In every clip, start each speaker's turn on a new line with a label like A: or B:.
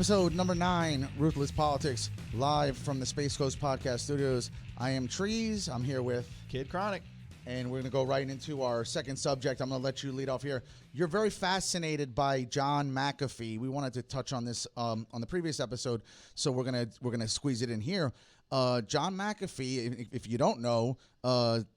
A: Episode number 9, Ruthless Politics, live from the Space Coast Podcast Studios. I am Treez. I'm here with
B: Kid Chronic.
A: And we're going to go right into our second subject. I'm going to let you lead off here. You're very fascinated by John McAfee. We wanted to touch on this on the previous episode, so we're gonna squeeze it in here. John McAfee, if you don't know,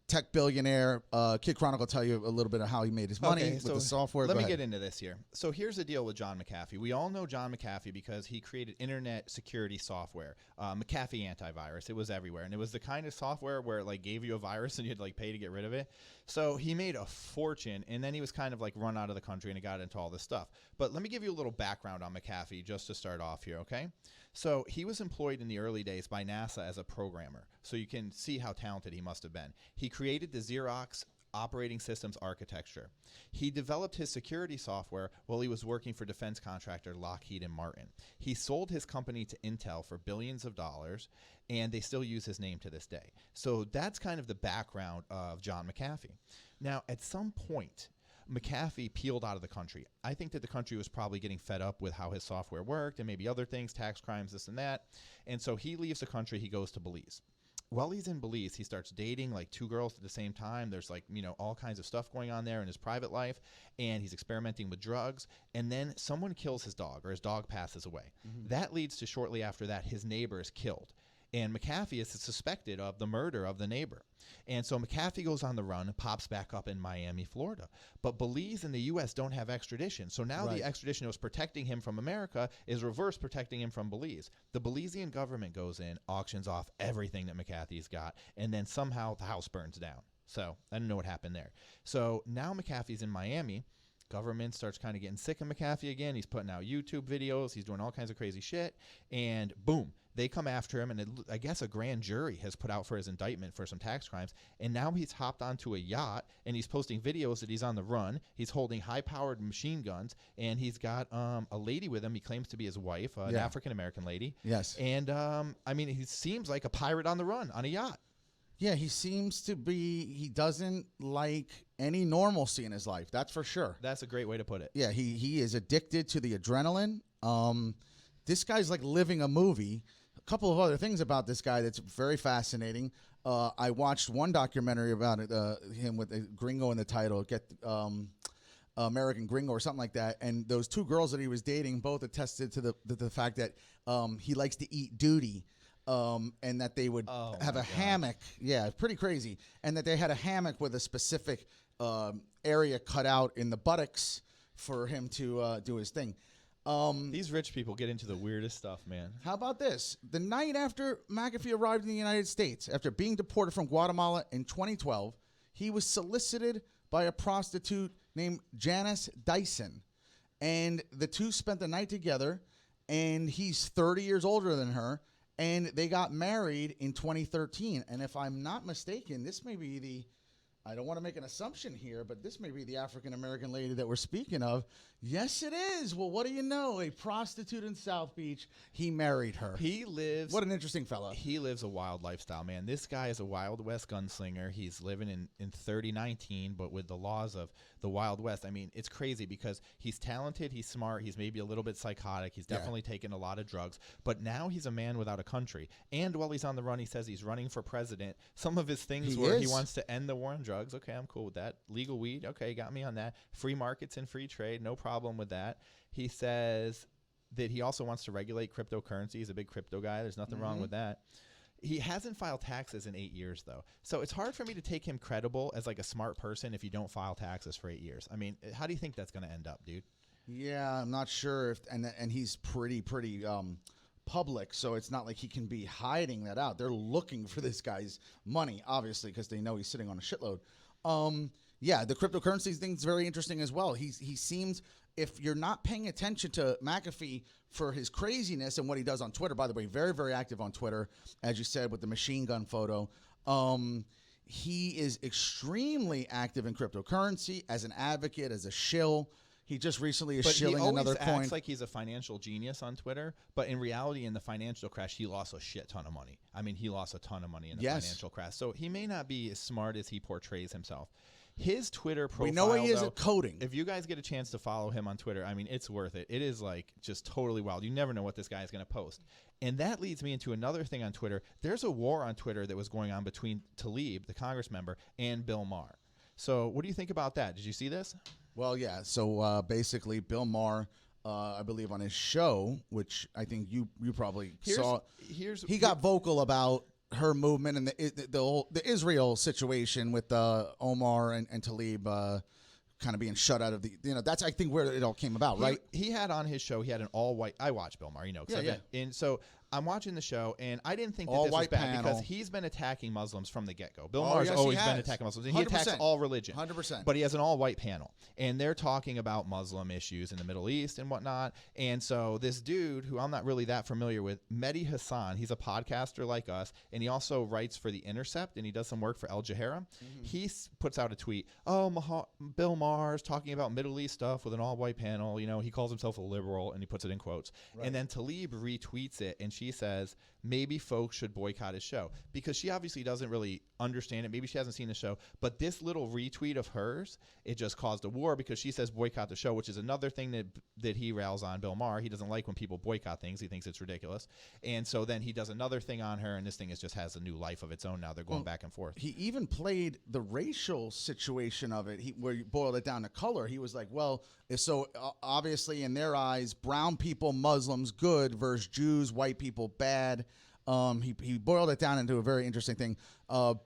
A: tech billionaire. Kid Chronic will tell you a little bit of how he made his money with the software.
B: Let me get into this here. So here's the deal with John McAfee. We all know John McAfee because he created internet security software, McAfee antivirus. It was everywhere, and it was the kind of software where it like gave you a virus and you had to like pay to get rid of it. So he made a fortune, and then he was kind of like run out of the country and he got into all this stuff. But let me give you a little background on McAfee just to start off here, okay? So he was employed in the early days by NASA as a programmer. So you can see how talented he must have been. He created the Xerox operating systems architecture. He developed his security software while he was working for defense contractor Lockheed and Martin. He sold his company to Intel for billions of dollars, and they still use his name to this day. So that's kind of the background of John McAfee. Now, at some point, McAfee peeled out of the country. I think that the country was probably getting fed up with how his software worked and maybe other things, tax crimes, this and that. And so he leaves the country. He goes to Belize. While he's in Belize, he starts dating like 2 girls at the same time. There's like, you know, all kinds of stuff going on there in his private life, and he's experimenting with drugs. And then someone kills his dog, or his dog passes away. That leads to shortly after that, his neighbor is killed. And McAfee is suspected of the murder of the neighbor. And so McAfee goes on the run and pops back up in Miami, Florida. But Belize and the U.S. don't have extradition. So now the extradition that was protecting him from America is reverse protecting him from Belize. The Belizean government goes in, auctions off everything that McAfee's got, and then somehow the house burns down. So I don't know what happened there. So now McAfee's in Miami. Government starts kind of getting sick of McAfee again. He's putting out YouTube videos. He's doing all kinds of crazy shit. And boom, they come after him. And I guess a grand jury has put out for his indictment for some tax crimes. And now he's hopped onto a yacht and he's posting videos that he's on the run. He's holding high-powered machine guns. And he's got a lady with him. He claims to be his wife, an African-American lady.
A: Yes.
B: And I mean, he seems like a pirate on the run on a yacht.
A: Yeah, he seems to be, he doesn't like any normalcy in his life. That's for sure.
B: That's a great way to put it.
A: Yeah, he is addicted to the adrenaline. This guy's like living a movie. A couple of other things about this guy that's very fascinating. I watched one documentary about it, him with a gringo in the title, American Gringo or something like that. And those 2 girls that he was dating both attested to the fact that he likes to eat duty. And that they would have a hammock. Yeah, pretty crazy. And that they had a hammock with a specific area cut out in the buttocks for him to do his thing.
B: These rich people get into the weirdest stuff, man.
A: How about this? The night after McAfee arrived in the United States, after being deported from Guatemala in 2012, he was solicited by a prostitute named Janice Dyson. And the two spent the night together, and he's 30 years older than her. And they got married in 2013. And if I'm not mistaken, this may be I don't want to make an assumption here, but this may be the African-American lady that we're speaking of. Yes, it is. Well, what do you know? A prostitute in South Beach. He married her. What an interesting fellow.
B: He lives a wild lifestyle, man. This guy is a Wild West gunslinger. He's living in 3019, but with the laws of the Wild West. I mean, it's crazy because he's talented, he's smart, he's maybe a little bit psychotic, he's definitely taken a lot of drugs, but now he's a man without a country. And while he's on the run, he says he's running for president. Some of his things he wants to end the war on drugs. Okay, I'm cool with that. Legal weed. Okay, got me on that. Free markets and free trade. No problem with that. He says that he also wants to regulate cryptocurrency. He's a big crypto guy. There's nothing wrong with that. He hasn't filed taxes in 8 years, though. So it's hard for me to take him credible as like a smart person if you don't file taxes for 8 years. I mean, how do you think that's going to end up, dude?
A: Yeah, I'm not sure if and he's pretty public, so it's not like he can be hiding that out. They're looking for this guy's money, obviously, because they know he's sitting on a shitload. Yeah, the cryptocurrency thing's very interesting as well. He seems, if you're not paying attention to McAfee for his craziness and what he does on Twitter, by the way, very, very active on Twitter, as you said, with the machine gun photo. He is extremely active in cryptocurrency as an advocate, as a shill. He just recently is shilling another coin.
B: He always acts like he's a financial genius on Twitter, but in reality, in the financial crash, he lost a shit ton of money. I mean, he lost a ton of money in the financial crash. So he may not be as smart as he portrays himself. His Twitter profile,
A: we know he is
B: though,
A: at coding.
B: if you guys get a chance to follow him on Twitter, I mean, it's worth it. It is like just totally wild. You never know what this guy is going to post. And that leads me into another thing on Twitter. There's a war on Twitter that was going on between Tlaib, the Congress member, and Bill Maher. So what do you think about that? Did you see this?
A: Well, yeah. So basically, Bill Maher, I believe on his show, which I think you probably saw, he got vocal about her movement and the Israel situation with Omar and Tlaib kind of being shut out of the, that's I think where it all came about, right?
B: He had on his show, he had an all-white, I watch Bill Maher, and so I'm watching the show, and I didn't think that this was bad because he's been attacking Muslims from the get-go. Bill Maher's always been attacking Muslims, and he attacks all religion.
A: 100%.
B: But he has an all-white panel, and they're talking about Muslim issues in the Middle East and whatnot. And so this dude, who I'm not really that familiar with, Mehdi Hassan, he's a podcaster like us, and he also writes for The Intercept, and he does some work for Al Jazeera. He puts out a tweet, Bill Maher's talking about Middle East stuff with an all-white panel. He calls himself a liberal, and he puts it in quotes. Right. And then Tlaib retweets it, and she says, maybe folks should boycott his show, because she obviously doesn't really understand it. Maybe she hasn't seen the show, but this little retweet of hers, it just caused a war because she says boycott the show, which is another thing that he rails on Bill Maher. He doesn't like when people boycott things. He thinks it's ridiculous. And so then he does another thing on her, and this thing just has a new life of its own now. They're going back and forth.
A: He even played the racial situation of it, where you boiled it down to color. He was like, well, so obviously in their eyes, brown people, Muslims, good, versus Jews, white people, bad. He boiled it down into a very interesting thing.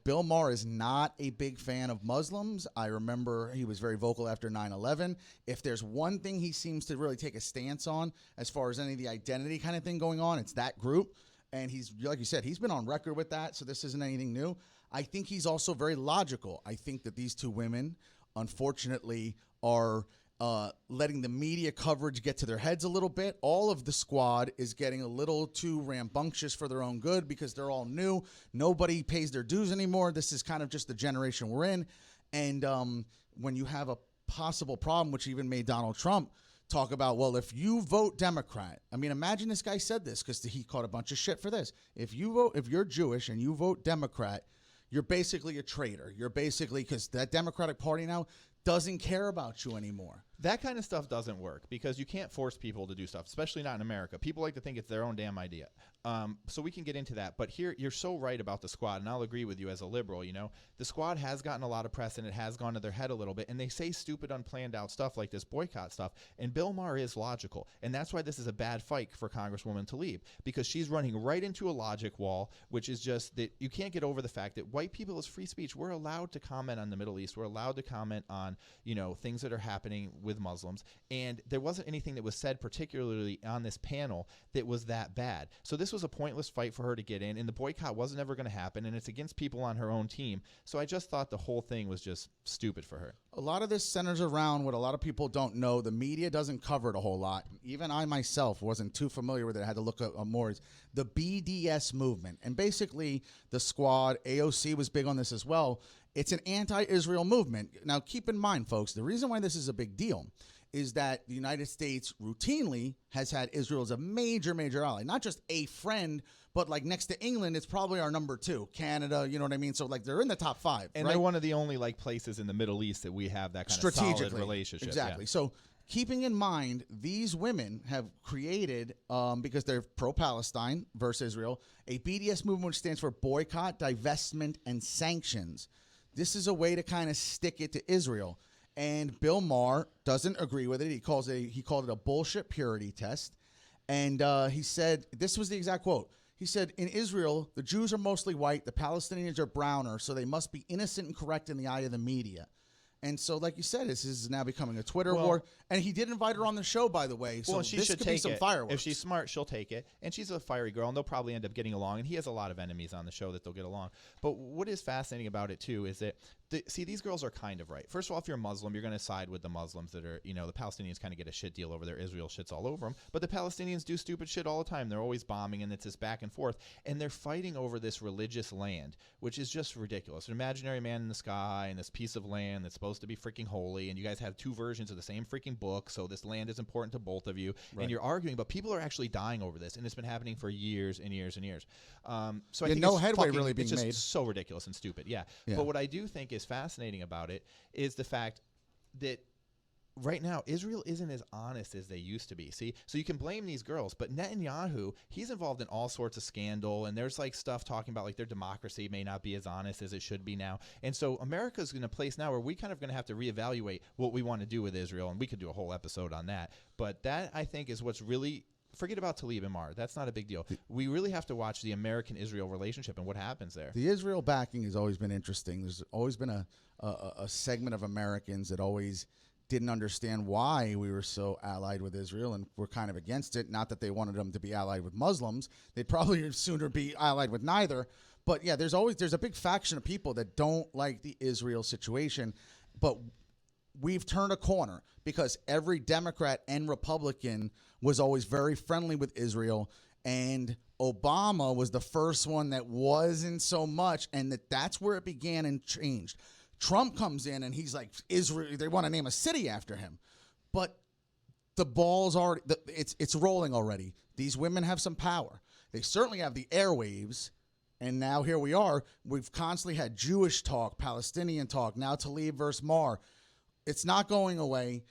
A: Bill Maher is not a big fan of Muslims. I remember he was very vocal after 9/11. If there's one thing he seems to really take a stance on as far as any of the identity kind of thing going on, it's that group. And he's, like you said, he's been on record with that, so this isn't anything new. I think he's also very logical. I think that these two women, unfortunately, are letting the media coverage get to their heads a little bit. All of the squad is getting a little too rambunctious for their own good because they're all new. Nobody pays their dues anymore. This is kind of just the generation we're in. And when you have a possible problem, which even made Donald Trump talk about, well, if you vote Democrat, I mean, imagine this guy said this because he caught a bunch of shit for this. If you're Jewish and you vote Democrat, you're basically a traitor. You're basically, because that Democratic Party now doesn't care about you anymore.
B: That kind of stuff doesn't work because you can't force people to do stuff, especially not in America. People like to think it's their own damn idea. So we can get into that. But here, you're so right about the squad, and I'll agree with you as a liberal. The squad has gotten a lot of press, and it has gone to their head a little bit. And they say stupid, unplanned out stuff like this boycott stuff. And Bill Maher is logical. And that's why this is a bad fight for Congresswoman Tlaib, because she's running right into a logic wall, which is just that you can't get over the fact that white people is free speech. We're allowed to comment on the Middle East. We're allowed to comment on, things that are happening with Muslims. And there wasn't anything that was said particularly on this panel that was that bad. So this was a pointless fight for her to get in, and the boycott wasn't ever going to happen, and it's against people on her own team. So I just thought the whole thing was just stupid for her.
A: A lot of this centers around what a lot of people don't know. The media doesn't cover it a whole lot. Even I myself wasn't too familiar with it. I had to look up more. It's the BDS movement. And basically the squad, AOC was big on this as well. It's an anti-Israel movement. Now, keep in mind, folks, the reason why this is a big deal is that the United States routinely has had Israel as a major, major ally. Not just a friend, but like next to England, it's probably our number 2. Canada, you know what I mean? So like they're in the top 5.
B: And
A: right?
B: They're one of the only places in the Middle East that we have that kind of solid relationship.
A: Exactly.
B: Yeah.
A: So keeping in mind, these women have created, because they're pro-Palestine versus Israel, a BDS movement which stands for Boycott, Divestment, and Sanctions. This is a way to kind of stick it to Israel. And Bill Maher doesn't agree with it. He called it a bullshit purity test. And he said, this was the exact quote. He said, in Israel, the Jews are mostly white, the Palestinians are browner, so they must be innocent and correct in the eye of the media. And so, like you said, this is now becoming a Twitter war. And he did invite her on the show, by the way. So
B: she
A: this
B: should
A: could
B: take
A: be some
B: it.
A: fireworks.
B: If she's smart, she'll take it. And she's a fiery girl, and they'll probably end up getting along. And he has a lot of enemies on the show that they'll get along. But what is fascinating about it, too, is that, these girls are kind of right. First of all, if you're a Muslim, you're going to side with the Muslims that are, the Palestinians kind of get a shit deal over there. Israel shits all over them. But the Palestinians do stupid shit all the time. They're always bombing, and it's this back and forth. And they're fighting over this religious land, which is just ridiculous. An imaginary man in the sky and this piece of land that's supposed to be freaking holy, and you guys have 2 versions of the same freaking book, so this land is important to both of you. Right. And you're arguing, but people are actually dying over this, and it's been happening for years and years and years. So I think
A: no headway really being
B: it's just
A: made.
B: So ridiculous and stupid. Yeah. But what I do think is is fascinating about it is the fact that right now, Israel isn't as honest as they used to be. See, so you can blame these girls, but Netanyahu, he's involved in all sorts of scandal, and there's like stuff talking about like their democracy may not be as honest as it should be now. And so America's in a place now where we kind of going to have to reevaluate what we want to do with Israel, and we could do a whole episode on that. But that, I think, is what's really, forget about Tlaib and Maher. That's not a big deal. We really have to watch the American-Israel relationship and what happens there.
A: The Israel backing has always been interesting. There's always been a segment of Americans that always didn't understand why we were so allied with Israel and were kind of against it. Not that they wanted them to be allied with Muslims. They'd probably sooner be allied with neither. But yeah, there's a big faction of people that don't like the Israel situation. But we've turned a corner because every Democrat and Republican was always very friendly with Israel. And Obama was the first one that wasn't so much. And that's where it began and changed. Trump comes in and he's like, Israel, they want to name a city after him. But the ball's already, it's rolling already. These women have some power. They certainly have the airwaves. And now here we are. We've constantly had Jewish talk, Palestinian talk, now Tlaib versus Maher. It's not going away.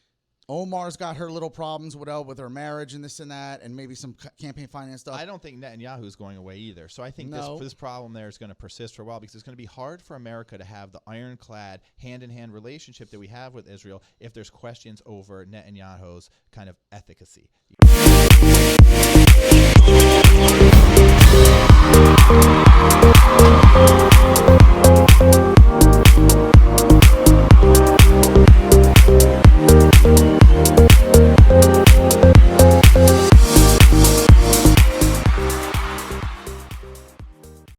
A: Omar's got her little problems with her marriage and this and that, and maybe some campaign finance stuff.
B: I don't think Netanyahu's going away either. So I think this problem there is going to persist for a while because it's going to be hard for America to have the ironclad, hand-in-hand relationship that we have with Israel if there's questions over Netanyahu's kind of efficacy.